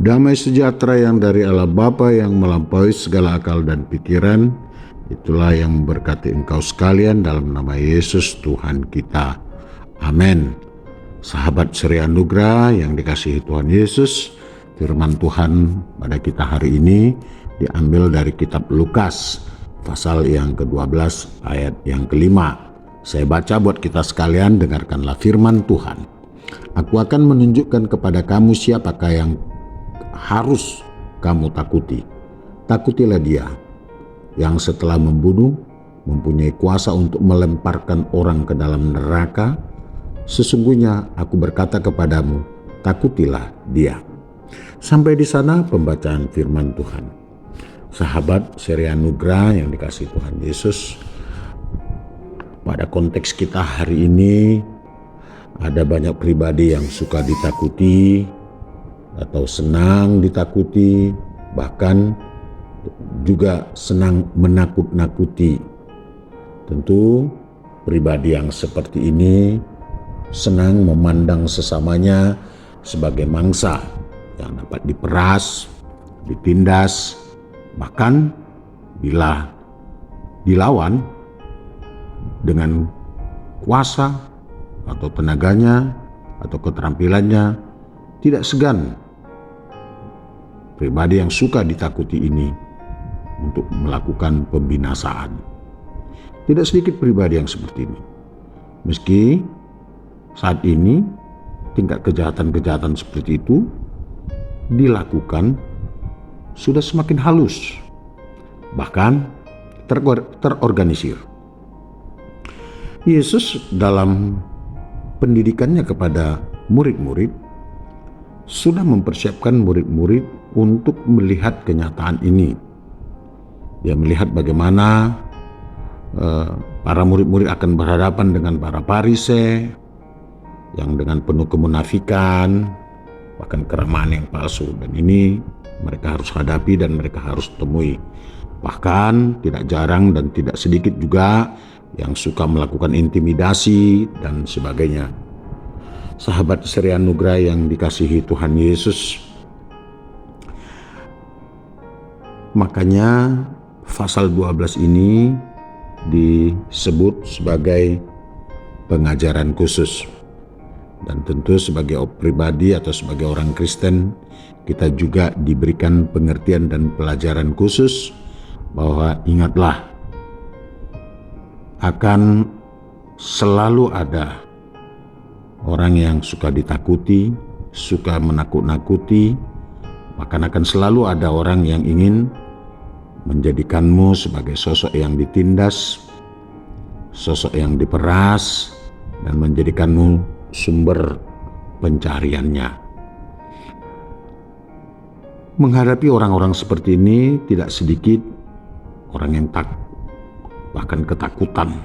Damai sejahtera yang dari Allah Bapa yang melampaui segala akal dan pikiran, itulah yang memberkati engkau sekalian dalam nama Yesus Tuhan kita. Amin. Sahabat Seri Anugerah yang dikasihi Tuhan Yesus, firman Tuhan pada kita hari ini diambil dari kitab Lukas, pasal yang ke-12 ayat yang ke-5. Saya baca buat kita sekalian, dengarkanlah firman Tuhan. Aku akan menunjukkan kepada kamu siapakah yang harus kamu takuti. Takutilah dia yang setelah membunuh mempunyai kuasa untuk melemparkan orang ke dalam neraka. Sesungguhnya aku berkata kepadamu, takutilah dia. Sampai di sana pembacaan firman Tuhan. Sahabat Seri Anugerah yang dikasihi Tuhan Yesus, pada konteks kita hari ini ada banyak pribadi yang suka ditakuti atau senang ditakuti, bahkan juga senang menakut-nakuti. Tentu pribadi yang seperti ini senang memandang sesamanya sebagai mangsa yang dapat diperas, ditindas, bahkan bila dilawan dengan kuasa atau tenaganya atau keterampilannya, tidak segan pribadi yang suka ditakuti ini untuk melakukan pembinasaan. Tidak sedikit pribadi yang seperti ini. Meski saat ini tingkat kejahatan-kejahatan seperti itu dilakukan sudah semakin halus, bahkan terorganisir. Yesus dalam pendidikannya kepada murid-murid sudah mempersiapkan murid-murid untuk melihat kenyataan ini. Dia melihat bagaimana para murid-murid akan berhadapan dengan para Farisei yang dengan penuh kemunafikan, bahkan keramahan yang palsu, dan ini mereka harus hadapi dan mereka harus temui. Bahkan tidak jarang dan tidak sedikit juga yang suka melakukan intimidasi dan sebagainya. Sahabat Seri Anugerah yang dikasihi Tuhan Yesus, makanya pasal 12 ini disebut sebagai pengajaran khusus. Dan tentu sebagai pribadi atau sebagai orang Kristen, kita juga diberikan pengertian dan pelajaran khusus bahwa ingatlah, akan selalu ada orang yang suka ditakuti, suka menakut-nakuti, bahkan akan selalu ada orang yang ingin menjadikanmu sebagai sosok yang ditindas, sosok yang diperas, dan menjadikanmu sumber pencariannya. Menghadapi orang-orang seperti ini tidak sedikit orang yang bahkan ketakutan.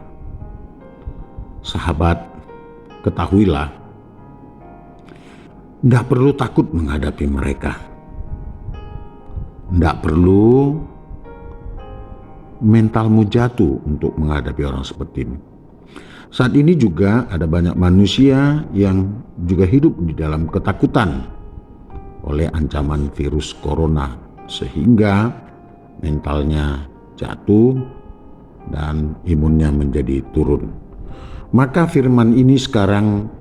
Sahabat, ketahuilah, tidak perlu takut menghadapi mereka. Tidak perlu mentalmu jatuh untuk menghadapi orang seperti ini. Saat ini juga ada banyak manusia yang juga hidup di dalam ketakutan oleh ancaman virus corona, sehingga mentalnya jatuh dan imunnya menjadi turun. Maka firman ini sekarang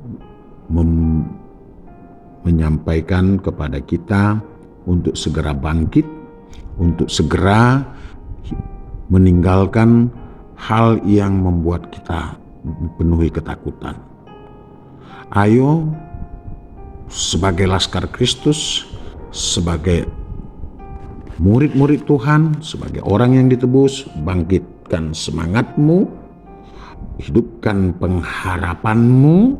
menyampaikan kepada kita untuk segera bangkit, untuk segera meninggalkan hal yang membuat kita dipenuhi ketakutan. Ayo, sebagai laskar Kristus, sebagai murid-murid Tuhan, sebagai orang yang ditebus, bangkitkan semangatmu, hidupkan pengharapanmu,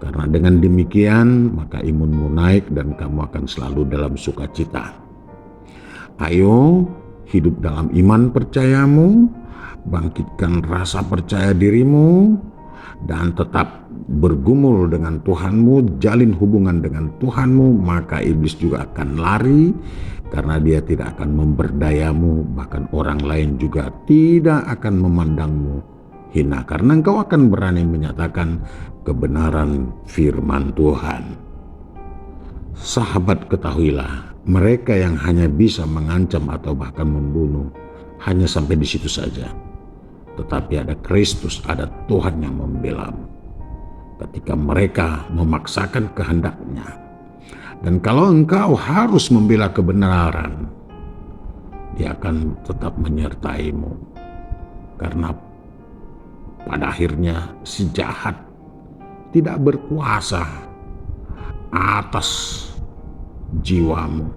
karena dengan demikian maka imunmu naik dan kamu akan selalu dalam sukacita. Ayo, hidup dalam iman percayamu, bangkitkan rasa percaya dirimu, dan tetap bergumul dengan Tuhanmu, jalin hubungan dengan Tuhanmu, maka iblis juga akan lari, karena dia tidak akan memberdayamu, bahkan orang lain juga tidak akan memandangmu hina, karena engkau akan berani menyatakan kebenaran firman Tuhan. Sahabat, ketahuilah, mereka yang hanya bisa mengancam atau bahkan membunuh hanya sampai di situ saja. Tetapi ada Kristus, ada Tuhan yang membelamu ketika mereka memaksakan kehendaknya. Dan kalau engkau harus membela kebenaran, Dia akan tetap menyertaimu. Karena pada akhirnya si jahat tidak berkuasa atas jiwamu,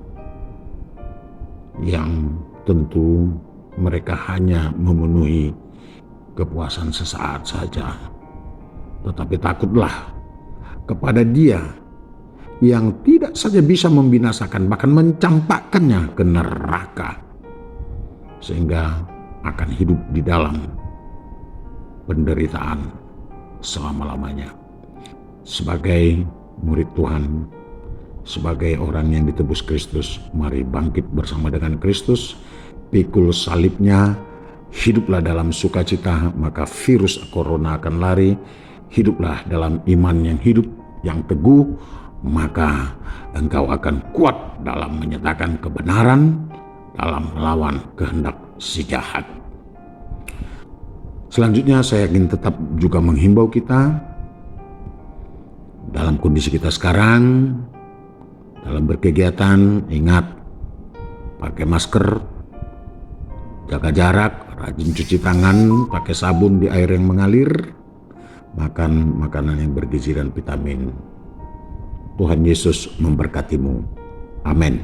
yang tentu mereka hanya memenuhi kepuasan sesaat saja. Tetapi takutlah kepada Dia yang tidak saja bisa membinasakan, bahkan mencampakkannya ke neraka, sehingga akan hidup di dalam penderitaan selama-lamanya. Sebagai murid Tuhan, sebagai orang yang ditebus Kristus, mari bangkit bersama dengan Kristus, pikul salibnya, hiduplah dalam sukacita, maka virus corona akan lari. Hiduplah dalam iman yang hidup, yang teguh, maka engkau akan kuat dalam menyatakan kebenaran, dalam melawan kehendak si jahat. Selanjutnya saya ingin tetap juga menghimbau kita dalam kondisi kita sekarang, dalam berkegiatan, ingat pakai masker, jaga jarak, rajin cuci tangan, pakai sabun di air yang mengalir, makan makanan yang bergizi dan vitamin. Tuhan Yesus memberkatimu. Amin.